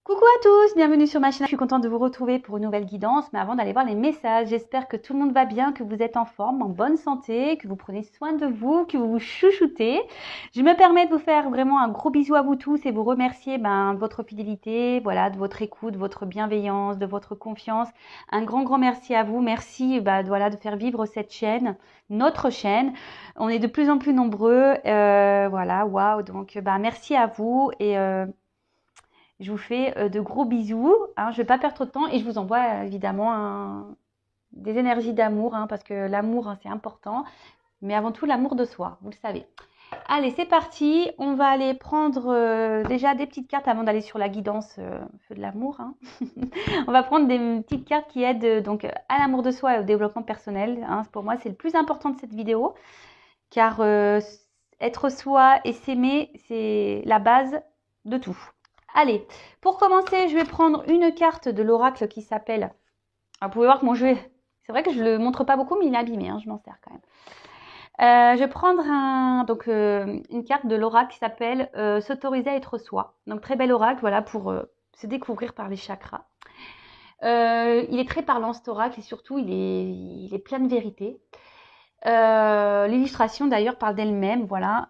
Coucou à tous, bienvenue sur ma chaîne. Je suis contente de vous retrouver pour une nouvelle guidance. Mais avant d'aller voir les messages, j'espère que tout le monde va bien, que vous êtes en forme, en bonne santé, que vous prenez soin de vous, que vous vous chouchoutez. Je me permets de vous faire vraiment un gros bisou à vous tous et vous remercier de votre fidélité, voilà, de votre écoute, de votre bienveillance, de votre confiance. Un grand merci à vous. Merci voilà, de faire vivre cette chaîne, notre chaîne. On est de plus en plus nombreux. Voilà, waouh. Donc merci à vous et je vous fais de gros bisous. Hein, je ne vais pas perdre trop de temps et je vous envoie évidemment des énergies d'amour parce que l'amour, c'est important. Mais avant tout, l'amour de soi, vous le savez. Allez, c'est parti. On va aller prendre déjà des petites cartes avant d'aller sur la guidance feu de l'amour. On va prendre des petites cartes qui aident donc à l'amour de soi et au développement personnel. Pour moi, c'est le plus important de cette vidéo. Car être soi et s'aimer, c'est la base de tout. Allez, pour commencer, je vais prendre une carte de l'oracle qui s'appelle... Vous pouvez voir que mon jeu, c'est vrai que je ne le montre pas beaucoup, mais il est abîmé, je m'en sers quand même. Je vais prendre une carte de l'oracle qui s'appelle S'autoriser à être soi. Donc très bel oracle, voilà, pour se découvrir par les chakras. Il est très parlant cet oracle et surtout il est plein de vérité. L'illustration d'ailleurs parle d'elle-même, voilà.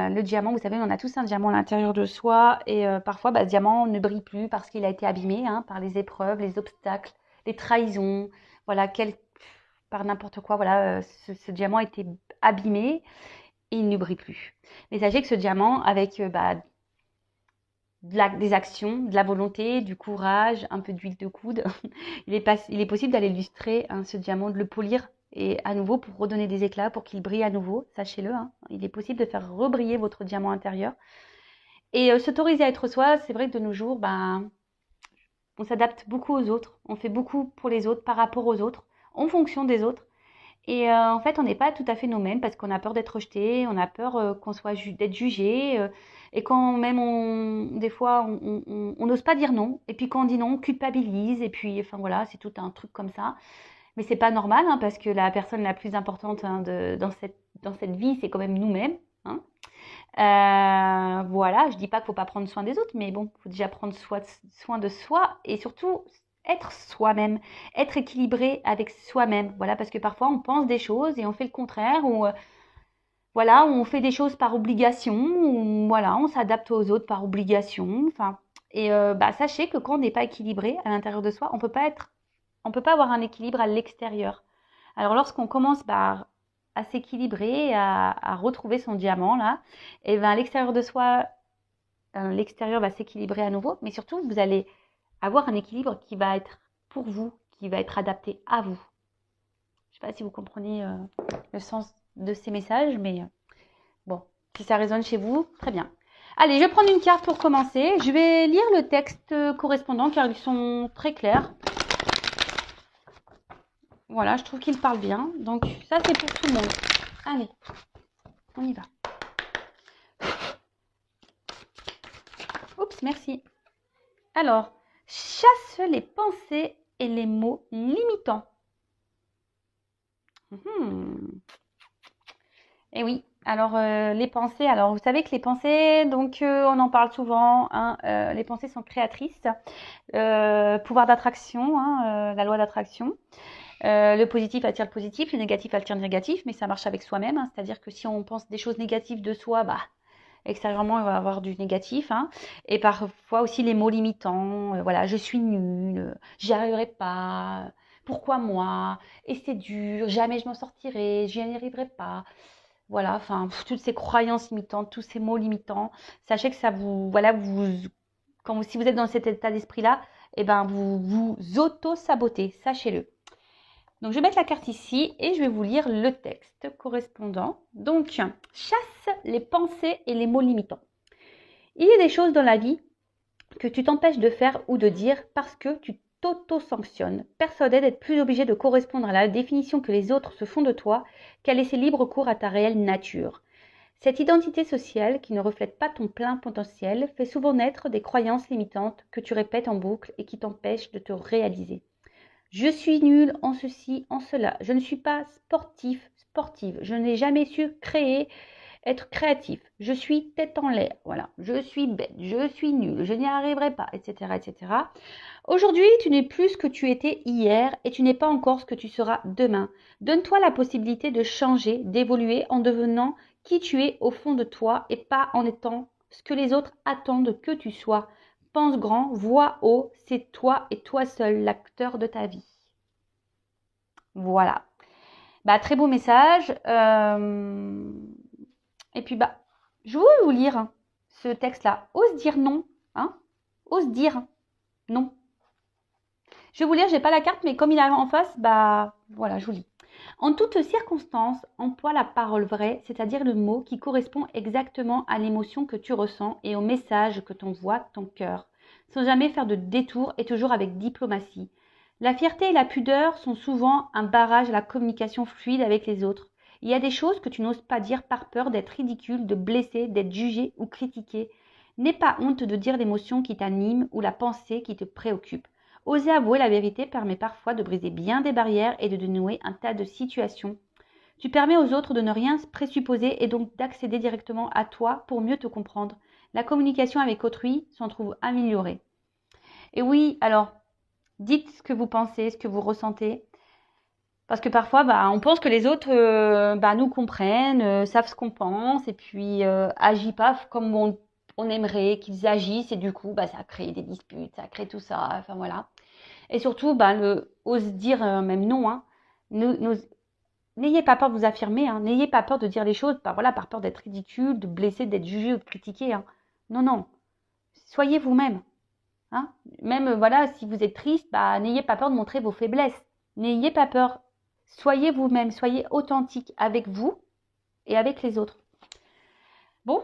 Le diamant, vous savez, on a tous un diamant à l'intérieur de soi et parfois ce diamant ne brille plus parce qu'il a été abîmé par les épreuves, les obstacles, les trahisons, voilà, par n'importe quoi, voilà, ce diamant a été abîmé et il ne brille plus. Mais sachez que ce diamant, avec des actions, de la volonté, du courage, un peu d'huile de coude, il est possible d'aller illustrer ce diamant, de le polir et à nouveau pour redonner des éclats, pour qu'il brille à nouveau, sachez-le. Il est possible de faire rebriller votre diamant intérieur. Et s'autoriser à être soi, c'est vrai que de nos jours, on s'adapte beaucoup aux autres. On fait beaucoup pour les autres, par rapport aux autres, en fonction des autres. Et en fait, on n'est pas tout à fait nous-mêmes parce qu'on a peur d'être rejeté, on a peur d'être jugé. Et quand même, des fois, on n'ose pas dire non. Et puis quand on dit non, on culpabilise. Et puis, enfin voilà, c'est tout un truc comme ça. Mais c'est pas normal parce que la personne la plus importante dans cette vie, c'est quand même nous-mêmes. Voilà, je dis pas qu'il faut pas prendre soin des autres, mais bon, il faut déjà prendre soin de soi et surtout être soi-même, être équilibré avec soi-même. Voilà, parce que parfois on pense des choses et on fait le contraire ou voilà, on fait des choses par obligation, ou voilà, on s'adapte aux autres par obligation. Enfin, et sachez que quand on n'est pas équilibré à l'intérieur de soi, on peut pas avoir un équilibre à l'extérieur. Alors lorsqu'on commence à s'équilibrer, à retrouver son diamant là, et à l'extérieur de soi, l'extérieur va s'équilibrer à nouveau, mais surtout vous allez avoir un équilibre qui va être pour vous, qui va être adapté à vous. Je ne sais pas si vous comprenez le sens de ces messages, mais bon, si ça résonne chez vous, très bien. Allez, je vais prendre une carte pour commencer. Je vais lire le texte correspondant car ils sont très clairs. Voilà, je trouve qu'ils parlent bien. Donc ça, c'est pour tout le monde. Allez, on y va. Oups, merci. Alors, chasse les pensées et les mots limitants. Et oui, alors les pensées, alors vous savez que les pensées, donc on en parle souvent, les pensées sont créatrices, pouvoir d'attraction, la loi d'attraction. Le positif attire le positif, le négatif attire le négatif, mais ça marche avec soi-même, c'est-à-dire que si on pense des choses négatives de soi, extérieurement, il va y avoir du négatif. Et parfois aussi les mots limitants. Voilà, je suis nulle, j'y arriverai pas. Pourquoi moi? Et c'est dur, jamais je m'en sortirai, j'y arriverai pas. Voilà, enfin, toutes ces croyances limitantes, tous ces mots limitants. Sachez que ça voilà, si vous êtes dans cet état d'esprit-là, vous vous auto-sabotez, sachez-le. Donc, je vais mettre la carte ici et je vais vous lire le texte correspondant. Donc, chasse les pensées et les mots limitants. Il y a des choses dans la vie que tu t'empêches de faire ou de dire parce que tu t'auto-sanctionnes, persuadé d'être plus obligé de correspondre à la définition que les autres se font de toi qu'à laisser libre cours à ta réelle nature. Cette identité sociale qui ne reflète pas ton plein potentiel fait souvent naître des croyances limitantes que tu répètes en boucle et qui t'empêchent de te réaliser. Je suis nulle en ceci, en cela. Je ne suis pas sportive. Je n'ai jamais su créer être créatif. Je suis tête en l'air, voilà. Je suis bête, je suis nulle, je n'y arriverai pas, etc., etc. Aujourd'hui, tu n'es plus ce que tu étais hier et tu n'es pas encore ce que tu seras demain. Donne-toi la possibilité de changer, d'évoluer en devenant qui tu es au fond de toi et pas en étant ce que les autres attendent que tu sois. Pense grand, vois haut, c'est toi et toi seul l'acteur de ta vie. Voilà. Bah, très beau message. Et puis, bah, je veux vous lire ce texte-là. Ose dire non. Hein? Ose dire non. Je vais vous lire, j'ai pas la carte, mais comme il est en face, bah voilà, je vous lis. En toutes circonstances, emploie la parole vraie, c'est-à-dire le mot qui correspond exactement à l'émotion que tu ressens et au message que t'envoie ton cœur, sans jamais faire de détour et toujours avec diplomatie. La fierté et la pudeur sont souvent un barrage à la communication fluide avec les autres. Il y a des choses que tu n'oses pas dire par peur d'être ridicule, de blesser, d'être jugé ou critiqué. N'aie pas honte de dire l'émotion qui t'anime ou la pensée qui te préoccupe. Oser avouer la vérité permet parfois de briser bien des barrières et de dénouer un tas de situations. Tu permets aux autres de ne rien présupposer et donc d'accéder directement à toi pour mieux te comprendre. La communication avec autrui s'en trouve améliorée. Et oui, alors, dites ce que vous pensez, ce que vous ressentez. Parce que parfois, on pense que les autres nous comprennent, savent ce qu'on pense et puis agissent pas comme on aimerait qu'ils agissent. Et du coup, ça crée des disputes, ça crée tout ça. Enfin voilà. Et surtout, ose dire même non. Hein. N'ayez pas peur de vous affirmer. Hein. N'ayez pas peur de dire les choses. Par peur d'être ridicule, de blesser, d'être jugé ou de critiquer. Hein. Non, non. Soyez vous-même. Hein. Même si vous êtes triste, n'ayez pas peur de montrer vos faiblesses. N'ayez pas peur. Soyez vous-même. Soyez authentique avec vous et avec les autres. Bon,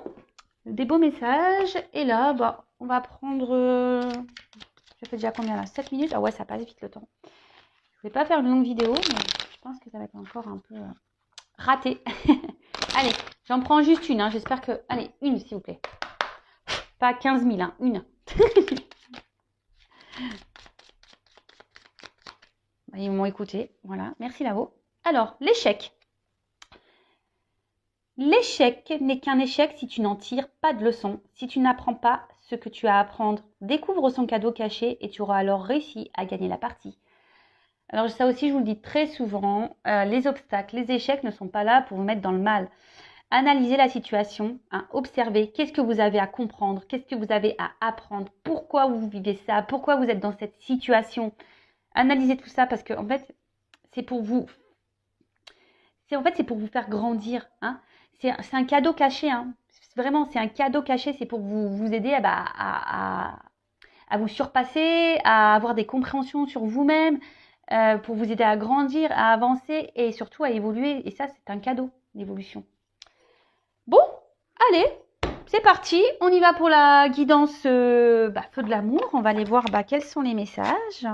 des beaux messages. Et là, on va prendre... Je fais déjà combien là? 7 minutes? Ah ouais, ça passe vite le temps. Je ne vais pas faire une longue vidéo, mais je pense que ça va être encore un peu raté. Allez, j'en prends juste une. Hein. J'espère que... Allez, une s'il vous plaît. Pas 15 000, hein, une. Ils m'ont écouté. Voilà, merci Lavo. Alors, l'échec. L'échec n'est qu'un échec si tu n'en tires pas de leçon, si tu n'apprends pas ce que tu as à apprendre. Découvre son cadeau caché et tu auras alors réussi à gagner la partie. Alors ça aussi, je vous le dis très souvent, les obstacles, les échecs ne sont pas là pour vous mettre dans le mal. Analysez la situation, hein, observez qu'est-ce que vous avez à comprendre, qu'est-ce que vous avez à apprendre, pourquoi vous vivez ça, pourquoi vous êtes dans cette situation. Analysez tout ça parce que en fait, c'est pour vous. C'est pour vous faire grandir. Hein. C'est un cadeau caché. Hein. Vraiment, c'est un cadeau caché. C'est pour vous aider à vous surpasser, à avoir des compréhensions sur vous-même, pour vous aider à grandir, à avancer et surtout à évoluer. Et ça, c'est un cadeau, l'évolution. Bon, allez, c'est parti. On y va pour la guidance feu de l'amour. On va aller voir quels sont les messages.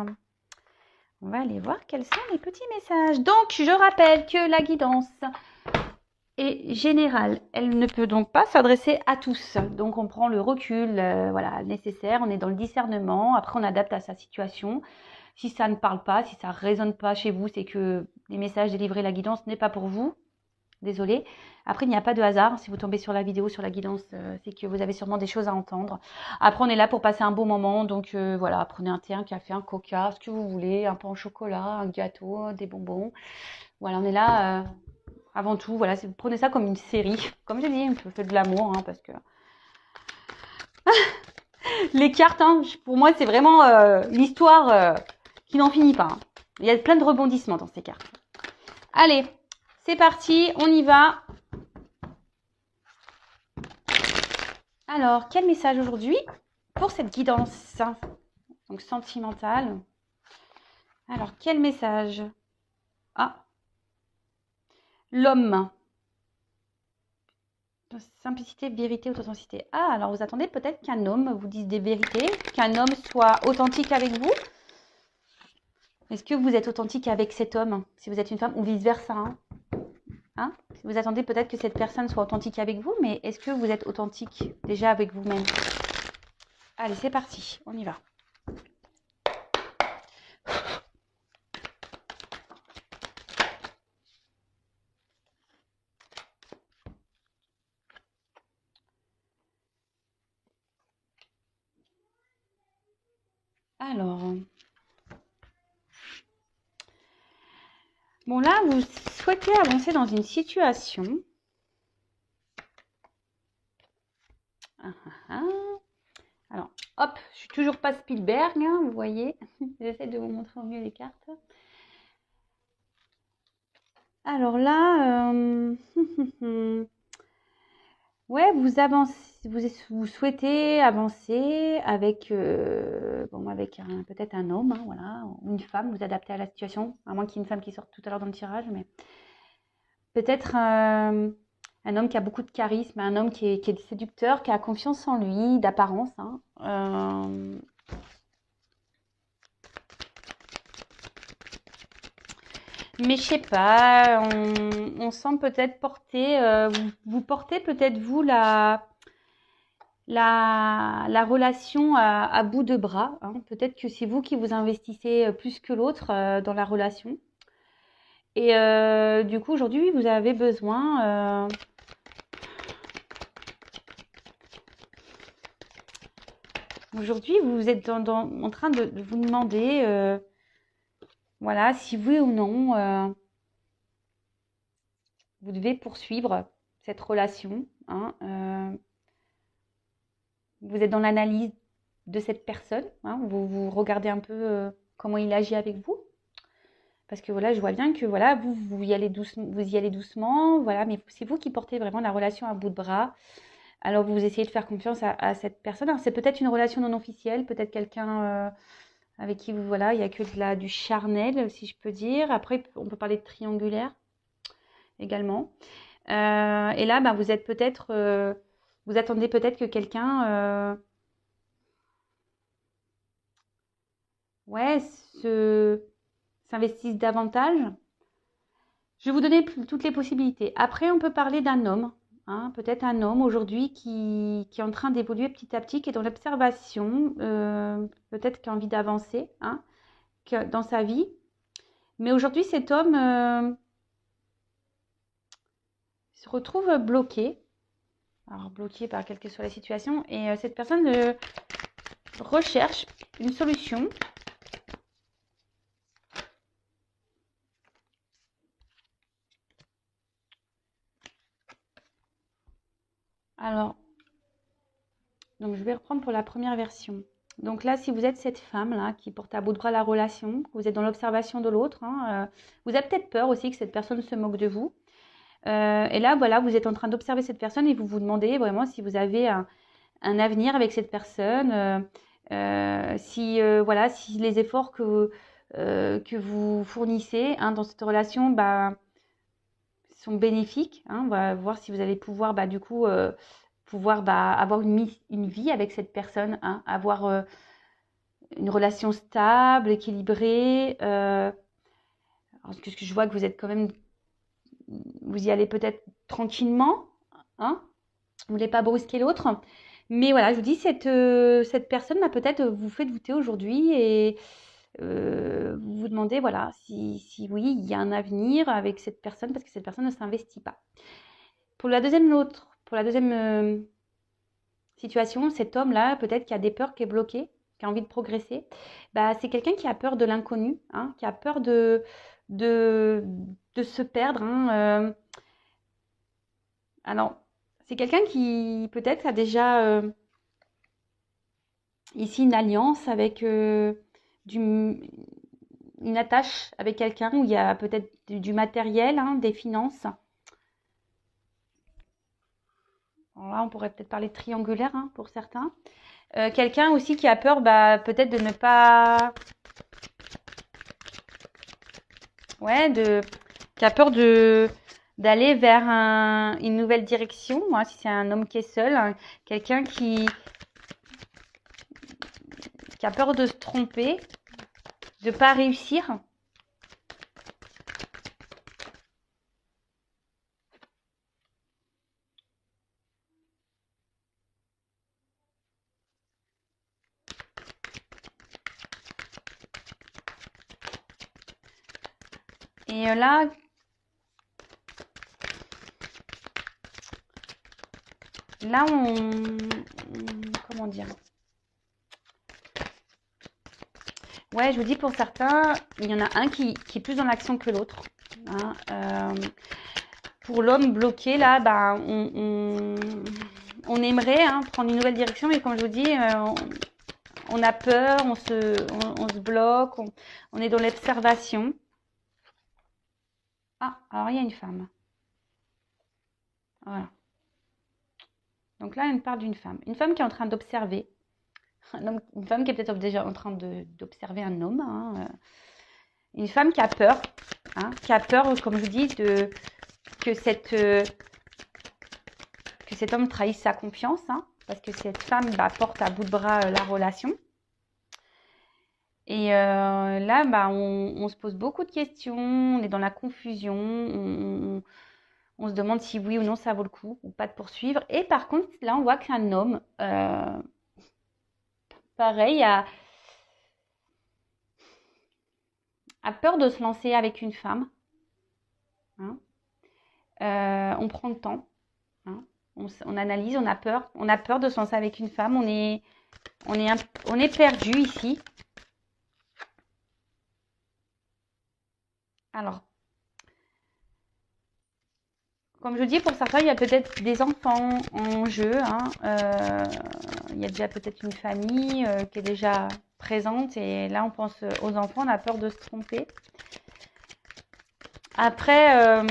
On va aller voir quels sont les petits messages. Donc, je rappelle que la guidance est générale. Elle ne peut donc pas s'adresser à tous. Donc, on prend le recul nécessaire. On est dans le discernement. Après, on adapte à sa situation. Si ça ne parle pas, si ça ne résonne pas chez vous, c'est que les messages délivrés, la guidance n'est pas pour vous. Désolée. Après, il n'y a pas de hasard. Si vous tombez sur la vidéo, sur la guidance, c'est que vous avez sûrement des choses à entendre. Après, on est là pour passer un beau moment. Donc, prenez un thé, un café, un coca, ce que vous voulez, un pain au chocolat, un gâteau, des bonbons. Voilà, on est là avant tout. Voilà, prenez ça comme une série. Comme j'ai dit, on fait de l'amour, parce que... Les cartes, pour moi, c'est vraiment l'histoire qui n'en finit pas. Il y a plein de rebondissements dans ces cartes. Allez, c'est parti, on y va. Alors, quel message aujourd'hui pour cette guidance donc sentimentale? Alors, quel message? L'homme. Simplicité, vérité, authenticité. Alors vous attendez peut-être qu'un homme vous dise des vérités, qu'un homme soit authentique avec vous. Est-ce que vous êtes authentique avec cet homme, si vous êtes une femme, ou vice-versa Vous attendez peut-être que cette personne soit authentique avec vous, mais est-ce que vous êtes authentique déjà avec vous-même? Allez, c'est parti, on y va. Alors, bon là, vous souhaitez avancer dans une situation. Alors, hop, je suis toujours pas Spielberg, hein, vous voyez. J'essaie de vous montrer au mieux les cartes. Alors là, ouais, vous avancez, vous souhaitez avancer avec, avec peut-être un homme, hein, voilà, ou une femme, vous adaptez à la situation, à moins qu'il y ait une femme qui sorte tout à l'heure dans le tirage, mais peut-être un homme qui a beaucoup de charisme, un homme qui est séducteur, qui a confiance en lui, d'apparence, hein. Mais je sais pas, on sent peut-être porter, vous portez peut-être vous la relation à bout de bras, hein. Peut-être que c'est vous qui vous investissez plus que l'autre dans la relation. Et du coup, aujourd'hui, vous avez besoin... aujourd'hui, vous êtes en train de vous demander, voilà, si oui ou non, vous devez poursuivre cette relation, hein. Vous êtes dans l'analyse de cette personne, hein, vous regardez un peu comment il agit avec vous. Parce que voilà, je vois bien que voilà, vous y allez doucement, voilà, mais c'est vous qui portez vraiment la relation à bout de bras. Alors vous essayez de faire confiance à cette personne. Alors c'est peut-être une relation non officielle, peut-être quelqu'un avec qui vous voilà, il y a que du charnel, si je peux dire. Après, on peut parler de triangulaire également. Et là, vous êtes peut-être, vous attendez peut-être que quelqu'un, ouais, s'investisse davantage. Je vais vous donner toutes les possibilités. Après, on peut parler d'un homme, hein, peut-être un homme aujourd'hui qui est en train d'évoluer petit à petit, qui est dans l'observation, peut-être qui a envie d'avancer, hein, dans sa vie. Mais aujourd'hui, cet homme se retrouve bloqué. Alors, bloqué par quelle que soit la situation. Et cette personne recherche une solution. Alors, donc je vais reprendre pour la première version. Donc là, si vous êtes cette femme-là qui porte à bout de bras la relation, vous êtes dans l'observation de l'autre, hein, vous avez peut-être peur aussi que cette personne se moque de vous. Et là, voilà, vous êtes en train d'observer cette personne et vous vous demandez vraiment si vous avez un avenir avec cette personne, si les efforts que vous fournissez, hein, dans cette relation sont bénéfiques, hein. On va voir si vous allez pouvoir du coup avoir une vie avec cette personne, hein, avoir une relation stable, équilibrée. Parce que je vois que vous êtes quand même, vous y allez peut-être tranquillement, hein, vous ne voulez pas brusquer l'autre. Mais voilà, je vous dis, cette personne peut-être vous fait douter aujourd'hui et vous vous demandez voilà, si oui, il y a un avenir avec cette personne parce que cette personne ne s'investit pas. Pour la deuxième situation, cet homme-là, peut-être qui a des peurs, qui est bloqué, qui a envie de progresser, c'est quelqu'un qui a peur de l'inconnu, hein, qui a peur de se perdre, hein. Alors, c'est quelqu'un qui peut-être a déjà ici une alliance avec une attache avec quelqu'un où il y a peut-être du matériel, hein, des finances. Alors là, on pourrait peut-être parler de triangulaire, hein, pour certains. Quelqu'un aussi qui a peur peut-être de ne pas... Ouais, qui a peur d'aller vers une nouvelle direction, hein, si c'est un homme qui est seul, hein, quelqu'un qui a peur de se tromper, de ne pas réussir. Et là, là, comment dire? Ouais, je vous dis, pour certains, il y en a un qui est plus dans l'action que l'autre. Hein. Pour l'homme bloqué, là, bah, on aimerait prendre une nouvelle direction, mais comme je vous dis, on a peur, on se bloque, on est dans l'observation. Ah, alors il y a une femme. Voilà. Donc là, on parle d'une femme. Une femme qui est en train d'observer. Une femme qui est peut-être déjà en train d'observer un homme. Hein. Une femme qui a peur. Hein, qui a peur, comme je vous dis, que cet homme trahisse sa confiance. Hein, parce que cette femme porte à bout de bras la relation. Et là, on se pose beaucoup de questions. On est dans la confusion. On se demande si oui ou non ça vaut le coup ou pas de poursuivre. Et par contre, là, on voit qu'un homme, pareil, a peur de se lancer avec une femme. Hein. On prend le temps. Hein. On analyse, on a peur. On a peur de se lancer avec une femme. On est perdu ici. Alors, comme je dis, pour certains, il y a peut-être des enfants en jeu. Hein. Il y a déjà peut-être une famille qui est déjà présente. Et là, on pense aux enfants. On a peur de se tromper. Après,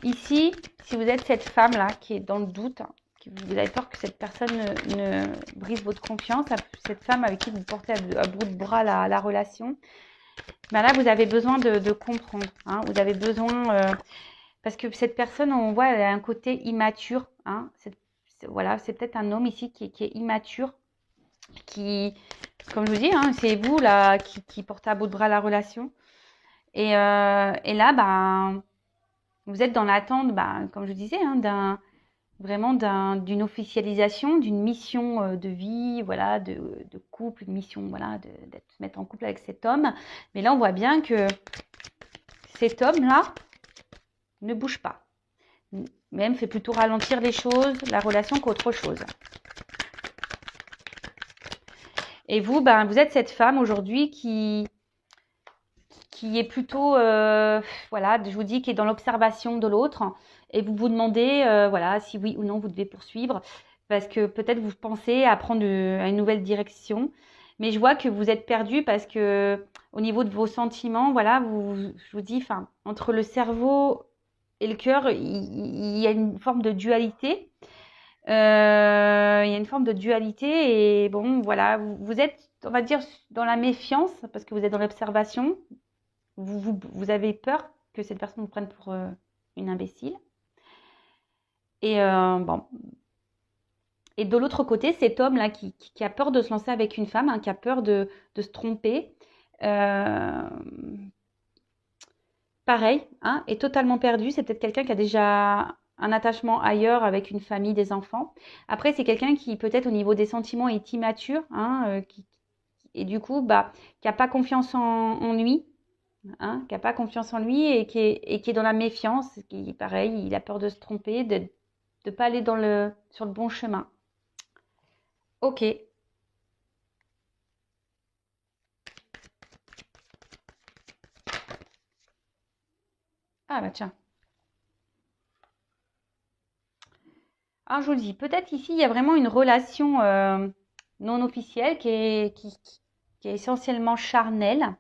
ici, si vous êtes cette femme-là qui est dans le doute, vous avez peur que cette personne ne brise votre confiance, cette femme avec qui vous portez à bout de bras la relation, là, vous avez besoin de comprendre. Hein, vous avez besoin... parce que cette personne, on voit, elle a un côté immature. Hein, voilà, c'est peut-être un homme ici qui est immature, qui, comme je vous dis, hein, c'est vous là qui portez à bout de bras la relation. Et là, vous êtes dans l'attente, comme je vous disais, hein, d'une officialisation, d'une mission de vie, voilà, de couple, une mission, voilà, d'être se mettre en couple avec cet homme. Mais là, on voit bien que cet homme-là ne bouge pas. Même fait plutôt ralentir les choses, la relation qu'autre chose. Et vous, vous êtes cette femme aujourd'hui qui est plutôt, voilà, je vous dis, qui est dans l'observation de l'autre. Et vous vous demandez, voilà, si oui ou non vous devez poursuivre. Parce que peut-être vous pensez à prendre une nouvelle direction. Mais je vois que vous êtes perdu parce que au niveau de vos sentiments, voilà, je vous dis, enfin, entre le cerveau et le cœur, il y a une forme de dualité. Il y a une forme de dualité et bon, voilà, vous êtes, on va dire, dans la méfiance parce que vous êtes dans l'observation. Vous avez peur que cette personne vous prenne pour une imbécile. Et bon. Et de l'autre côté, cet homme-là qui a peur de se lancer avec une femme, hein, qui a peur de se tromper, euh, pareil, hein, est totalement perdu. C'est peut-être quelqu'un qui a déjà un attachement ailleurs avec une famille, des enfants. Après, c'est quelqu'un qui peut-être au niveau des sentiments est immature, hein, et du coup, qui n'a pas confiance en lui. Hein, qui n'a pas confiance en lui et qui est dans la méfiance, qui pareil, il a peur de se tromper, de ne pas aller sur le bon chemin. Ok. Ah bah tiens. Alors je vous dis, peut-être ici il y a vraiment une relation non officielle qui est essentiellement charnelle.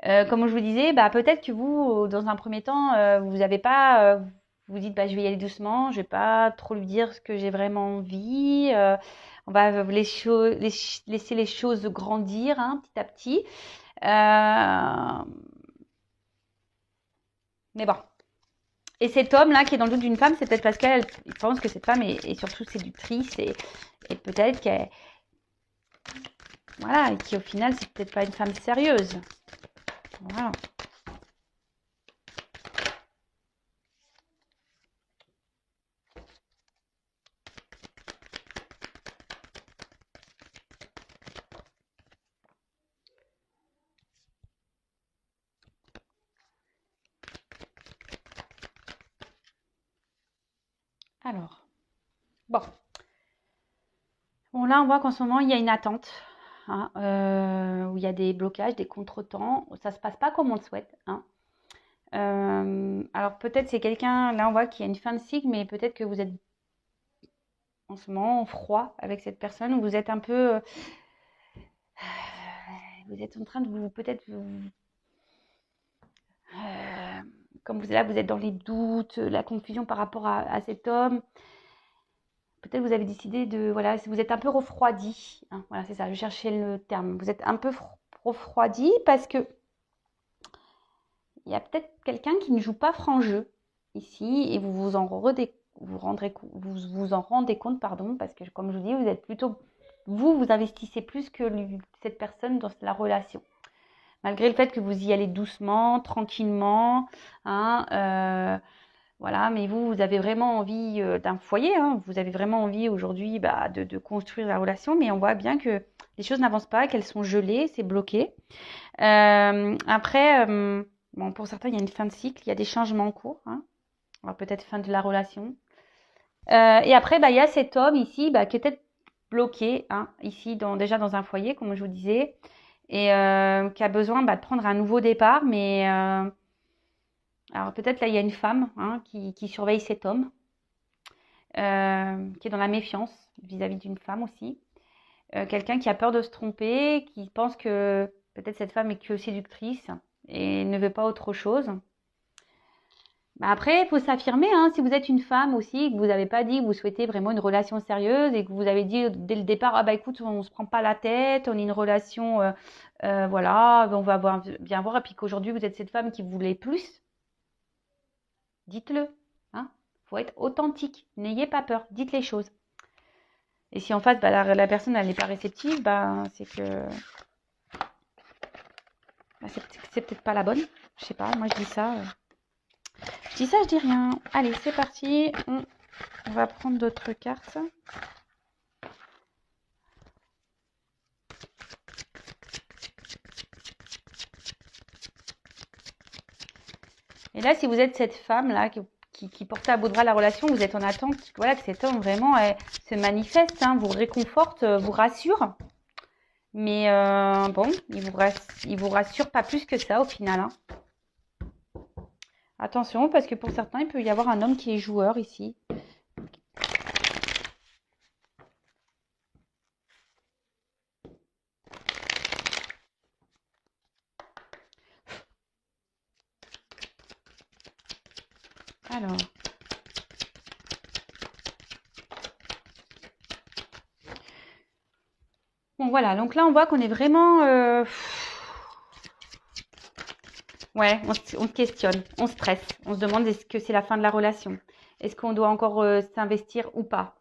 Comme je vous disais, peut-être que vous, dans un premier temps, vous n'avez pas, vous dites, je vais y aller doucement, je vais pas trop lui dire ce que j'ai vraiment envie. On va laisser les choses grandir hein, petit à petit. Mais bon. Et cet homme-là qui est dans le doute d'une femme, c'est peut-être parce qu'elle pense que cette femme est surtout séductrice et peut-être qu'elle, voilà, et qui au final, c'est peut-être pas une femme sérieuse. Voilà. Alors, Bon. Bon, là, on voit qu'en ce moment, il y a une attente, hein, où il y a des blocages, des contretemps. Ça se passe pas comme on le souhaite, hein. Alors peut-être c'est quelqu'un, là on voit qu'il y a une fin de cycle, mais peut-être que vous êtes en ce moment en froid avec cette personne, ou vous êtes un peu, vous êtes en train de vous, peut-être, comme vous êtes là, vous êtes dans les doutes, la confusion par rapport à cet homme. Peut-être vous avez décidé de, voilà, vous êtes un peu refroidi, hein, voilà, c'est ça, je cherchais le terme. Vous êtes un peu refroidi parce que il y a peut-être quelqu'un qui ne joue pas franc jeu ici et vous en rendez compte, pardon, parce que comme je vous dis, vous êtes plutôt, vous investissez plus que cette personne dans la relation. Malgré le fait que vous y allez doucement, tranquillement, hein, voilà, mais vous avez vraiment envie d'un foyer, hein, vous avez vraiment envie aujourd'hui de construire la relation, mais on voit bien que les choses n'avancent pas, qu'elles sont gelées, c'est bloqué. Après, bon, pour certains, il y a une fin de cycle, il y a des changements en cours, hein. Alors peut-être fin de la relation. Et après, il y a cet homme ici qui est peut-être bloqué, hein, ici, déjà dans un foyer, comme je vous disais, et qui a besoin de prendre un nouveau départ. Mais alors peut-être là, il y a une femme, hein, qui surveille cet homme, qui est dans la méfiance vis-à-vis d'une femme aussi. Quelqu'un qui a peur de se tromper, qui pense que peut-être cette femme est que séductrice et ne veut pas autre chose. Après, il faut s'affirmer, hein, si vous êtes une femme aussi, que vous n'avez pas dit que vous souhaitez vraiment une relation sérieuse et que vous avez dit dès le départ, ah écoute, on ne se prend pas la tête, on est une relation, voilà, on va bien voir, et puis qu'aujourd'hui vous êtes cette femme qui voulait plus, dites-le, hein, faut être authentique, n'ayez pas peur, dites les choses. Et si en face, la personne elle n'est pas réceptive, c'est que c'est peut-être pas la bonne, je sais pas, moi je dis ça. Je dis ça, je dis rien. Allez, c'est parti. On va prendre d'autres cartes. Et là, si vous êtes cette femme-là qui porte à bout de bras la relation, vous êtes en attente, voilà, que cet homme vraiment se manifeste, hein, vous réconforte, vous rassure. Mais bon, il vous rassure pas plus que ça au final, hein. Attention, parce que pour certains, il peut y avoir un homme qui est joueur ici. Alors. Bon, voilà. Donc là, on voit qu'on est vraiment... Ouais, on se questionne, on stresse. On se demande est-ce que c'est la fin de la relation? Est-ce qu'on doit encore s'investir ou pas?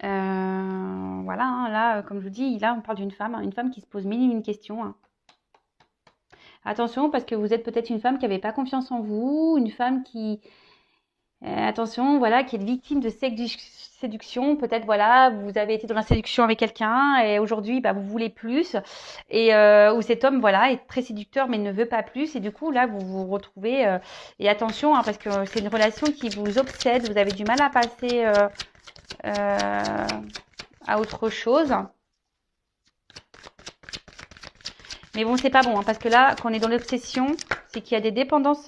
Voilà, hein, là, comme je vous dis, là, on parle d'une femme, hein, une femme qui se pose mille et une questions, hein. Attention, parce que vous êtes peut-être une femme qui n'avait pas confiance en vous, une femme qui... attention, voilà, qui est victime de séduction. Peut-être, voilà, vous avez été dans la séduction avec quelqu'un et aujourd'hui, vous voulez plus. Et où cet homme, voilà, est très séducteur mais ne veut pas plus. Et du coup, là, vous vous retrouvez... et attention, hein, parce que c'est une relation qui vous obsède. Vous avez du mal à passer à autre chose. Mais bon, c'est pas bon, hein, parce que là, quand on est dans l'obsession, c'est qu'il y a des dépendances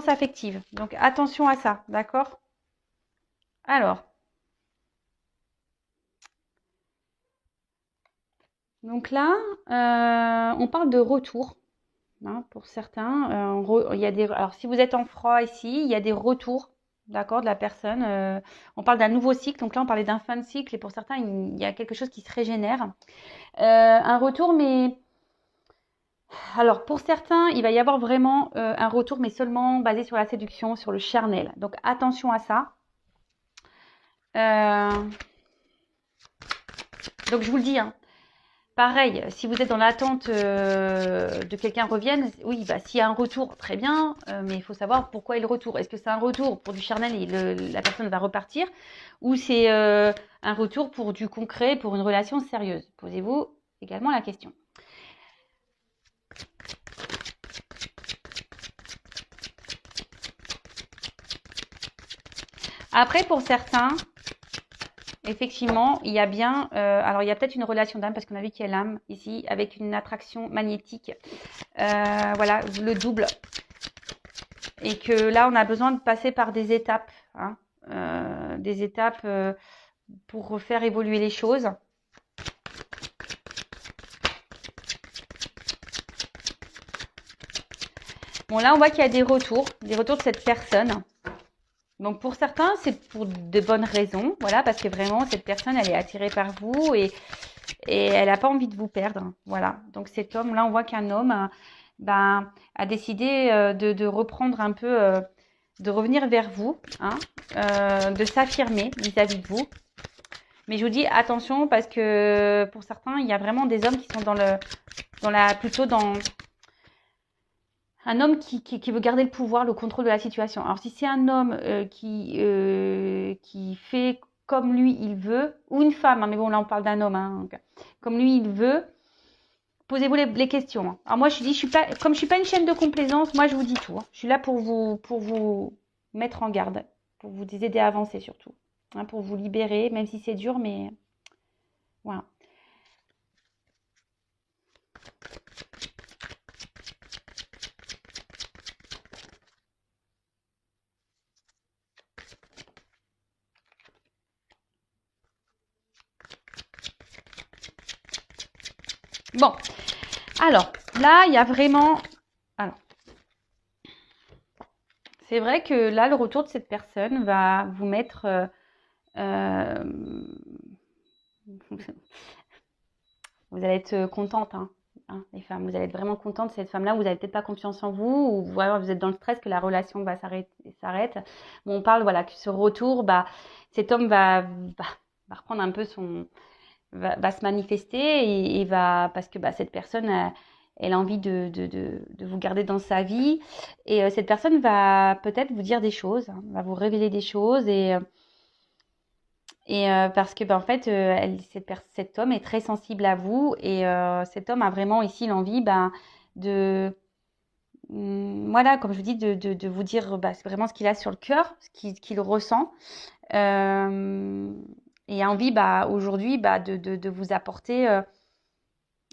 affectives. Donc, attention à ça, d'accord? Alors. Donc là, on parle de retour, hein, pour certains. Il y a alors, si vous êtes en froid ici, il y a des retours, d'accord, de la personne. On parle d'un nouveau cycle. Donc là, on parlait d'un fin de cycle. Et pour certains, il y a quelque chose qui se régénère. Un retour, mais... Alors, pour certains, il va y avoir vraiment un retour, mais seulement basé sur la séduction, sur le charnel. Donc, attention à ça. Donc, je vous le dis, hein. Pareil, si vous êtes dans l'attente de quelqu'un revienne, oui, s'il y a un retour, très bien, mais il faut savoir pourquoi il le retour. Est-ce que c'est un retour pour du charnel et la personne va repartir, ou c'est un retour pour du concret, pour une relation sérieuse? Posez-vous également la question. Après, pour certains, effectivement, il y a bien, alors il y a peut-être une relation d'âme parce qu'on a vu qu'il y a l'âme ici avec une attraction magnétique, voilà, le double, et que là on a besoin de passer par des étapes, hein, pour faire évoluer les choses. Bon, là on voit qu'il y a des retours de cette personne. Donc pour certains, c'est pour de bonnes raisons, voilà, parce que vraiment cette personne, elle est attirée par vous et elle n'a pas envie de vous perdre, voilà. Donc cet homme, là, on voit qu'un homme, a décidé de reprendre un peu, de revenir vers vous, hein, de s'affirmer vis-à-vis de vous. Mais je vous dis attention parce que pour certains, il y a vraiment des hommes qui sont plutôt dans un homme qui veut garder le pouvoir, le contrôle de la situation. Alors si c'est un homme qui fait comme lui il veut, ou une femme, hein, mais bon là on parle d'un homme, hein, donc, comme lui il veut, posez-vous les questions. Hein. Alors moi je dis, comme je suis pas une chaîne de complaisance, moi je vous dis tout. Hein. Je suis là pour vous mettre en garde, pour vous aider à avancer surtout, hein, pour vous libérer, même si c'est dur, mais voilà. Bon, alors là, il y a vraiment... Alors, c'est vrai que là, le retour de cette personne va vous mettre... vous allez être contente, hein, les femmes. Vous allez être vraiment contente de cette femme-là. Vous n'avez peut-être pas confiance en vous, ou voilà, vous êtes dans le stress que la relation va s'arrête. Bon, on parle, voilà, que ce retour, cet homme va reprendre un peu va se manifester et va, parce que cette personne elle a envie de vous garder dans sa vie, et cette personne va peut-être vous dire des choses, hein, va vous révéler des choses, et parce que en fait cet homme est très sensible à vous, et cet homme a vraiment ici l'envie de voilà, comme je vous dis, de vous dire c'est vraiment ce qu'il a sur le cœur, ce qu'il ressent, et a envie aujourd'hui de vous apporter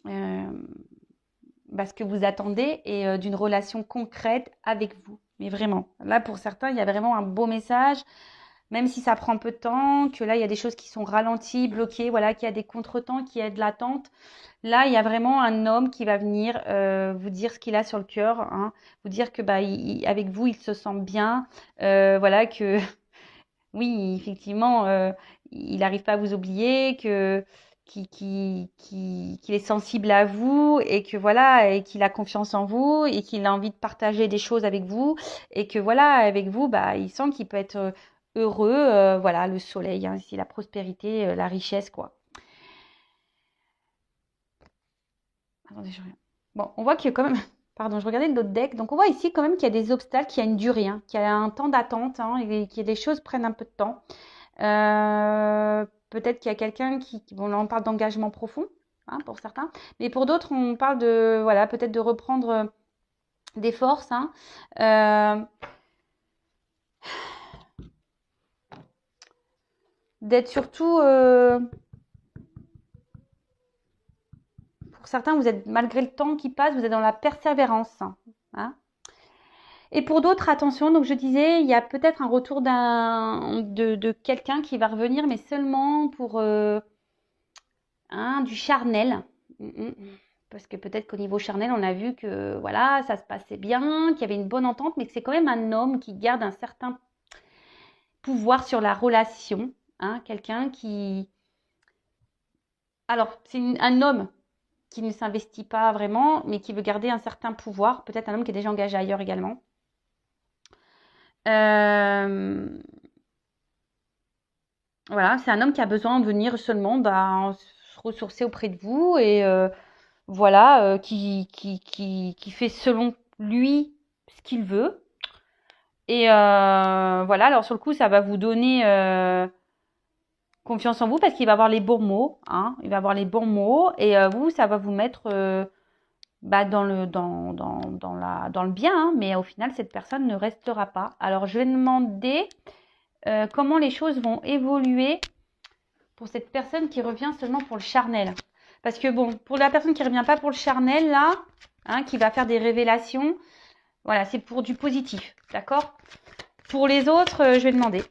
ce que vous attendez, et d'une relation concrète avec vous. Mais vraiment, là pour certains, il y a vraiment un beau message, même si ça prend peu de temps, que là il y a des choses qui sont ralenties, bloquées, voilà, qu'il y a des contretemps, qu'il y a de l'attente. Là, il y a vraiment un homme qui va venir vous dire ce qu'il a sur le cœur, hein, vous dire que avec vous, il se sent bien, voilà, que oui, effectivement, il n'arrive pas à vous oublier, qu'il est sensible à vous, et que voilà, et qu'il a confiance en vous, et qu'il a envie de partager des choses avec vous, et que voilà, avec vous, il sent qu'il peut être heureux, voilà, le soleil, hein, ici, la prospérité, la richesse, quoi. Attendez, je reviens. Bon, on voit qu'il y a quand même... Pardon, je regardais l'autre deck. Donc, on voit ici quand même qu'il y a des obstacles, qu'il y a une durée, hein, qu'il y a un temps d'attente, hein, et que les choses prennent un peu de temps. Peut-être qu'il y a quelqu'un bon, là, on parle d'engagement profond, hein, pour certains. Mais pour d'autres, on parle voilà, peut-être de reprendre des forces, hein. D'être surtout... pour certains, vous êtes, malgré le temps qui passe, vous êtes dans la persévérance, hein. Et pour d'autres, attention, donc je disais, il y a peut-être un retour de quelqu'un qui va revenir, mais seulement pour du charnel. Parce que peut-être qu'au niveau charnel, on a vu que voilà, ça se passait bien, qu'il y avait une bonne entente, mais que c'est quand même un homme qui garde un certain pouvoir sur la relation. Hein, quelqu'un qui... Alors, c'est un homme qui ne s'investit pas vraiment, mais qui veut garder un certain pouvoir. Peut-être un homme qui est déjà engagé ailleurs également. Voilà, c'est un homme qui a besoin de venir seulement se ressourcer auprès de vous, et voilà, qui fait selon lui ce qu'il veut. Et voilà, alors sur le coup, ça va vous donner confiance en vous parce qu'il va avoir les bons mots, hein, il va avoir les bons mots, et vous, ça va vous mettre dans le bien, hein, mais au final, cette personne ne restera pas. Alors, je vais demander comment les choses vont évoluer pour cette personne qui revient seulement pour le charnel. Parce que bon, pour la personne qui ne revient pas pour le charnel, là, hein, qui va faire des révélations, voilà, c'est pour du positif, d'accord? Pour les autres, je vais demander.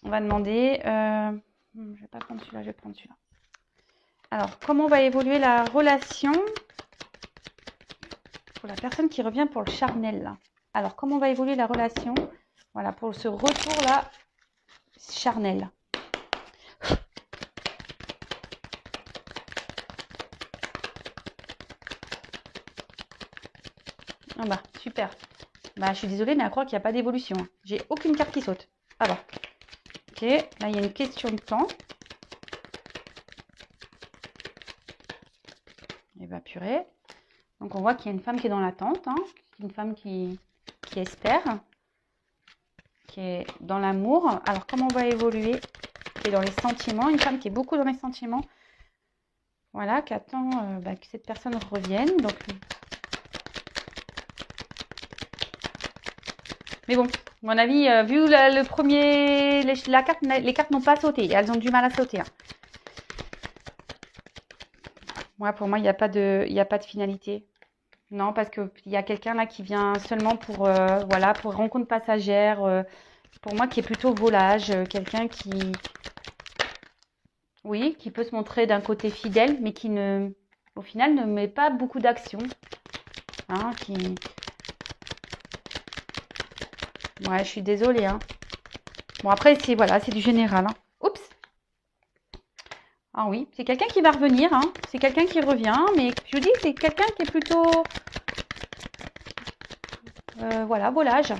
On va demander... je vais pas prendre celui-là, je vais prendre celui-là. Alors, comment va évoluer la relation pour la personne qui revient pour le charnel, là? Alors, comment va évoluer la relation, voilà, pour ce retour-là, charnel? Ah bah, super. Bah, je suis désolée, mais à croire qu'il n'y a pas d'évolution. J'ai aucune carte qui saute. Ah bah. Ok, là, il y a une question de temps. Et bah, purée. Donc, on voit qu'il y a une femme qui est dans l'attente. Hein. Une femme qui espère. Qui est dans l'amour. Alors, comment on va évoluer? Qui est dans les sentiments. Une femme qui est beaucoup dans les sentiments. Voilà, qui attend que cette personne revienne. Donc, mais bon, à mon avis, vu le premier, les cartes n'ont pas sauté. Elles ont du mal à sauter. Hein. Ouais, pour moi, il n'y a pas de finalité. Non, parce qu'il y a quelqu'un là qui vient seulement pour, voilà, pour rencontre passagère. Pour moi, qui est plutôt volage. Quelqu'un qui, oui, qui peut se montrer d'un côté fidèle, mais qui ne, au final, ne met pas beaucoup d'action. Hein, ouais, je suis désolée. Hein. Bon, après, c'est voilà, c'est du général. Hein. Oups. Ah oui, c'est quelqu'un qui va revenir. Hein. C'est quelqu'un qui revient. Mais je vous dis, c'est quelqu'un qui est plutôt... voilà, volage.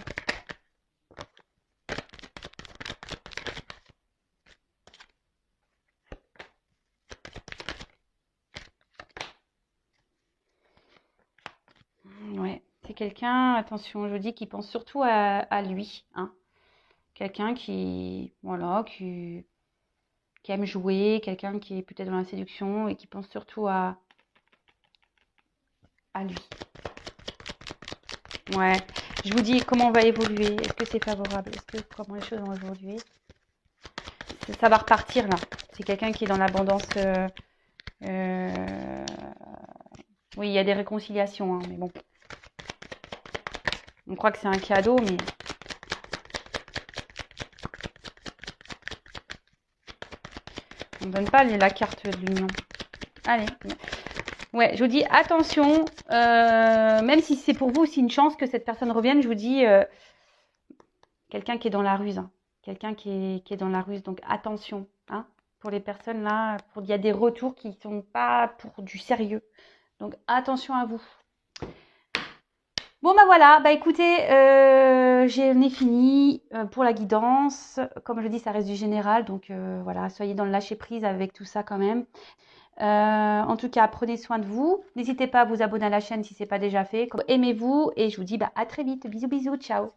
Ouais, c'est quelqu'un, attention, je vous dis, qui pense surtout à lui. Hein. Quelqu'un qui, voilà, qui aime jouer, quelqu'un qui est peut-être dans la séduction et qui pense surtout à lui. Ouais, je vous dis comment on va évoluer. Est-ce que c'est favorable? Comment les choses vont évoluer? Ça va repartir là. C'est quelqu'un qui est dans l'abondance. Oui, il y a des réconciliations, hein, mais bon. On croit que c'est un cadeau, mais... on ne donne pas la carte de l'union. Allez. Ouais, je vous dis attention, même si c'est pour vous aussi une chance que cette personne revienne, je vous dis quelqu'un qui est dans la ruse. Hein. Quelqu'un qui est dans la ruse, donc attention. Hein, pour les personnes là, il y a des retours qui ne sont pas pour du sérieux. Donc attention à vous. Bon bah voilà, bah écoutez, j'en ai fini pour la guidance. Comme je dis, ça reste du général, donc voilà, soyez dans le lâcher prise avec tout ça quand même. En tout cas, prenez soin de vous. N'hésitez pas à vous abonner à la chaîne si ce n'est pas déjà fait. Aimez-vous et je vous dis à très vite. Bisous, bisous, ciao.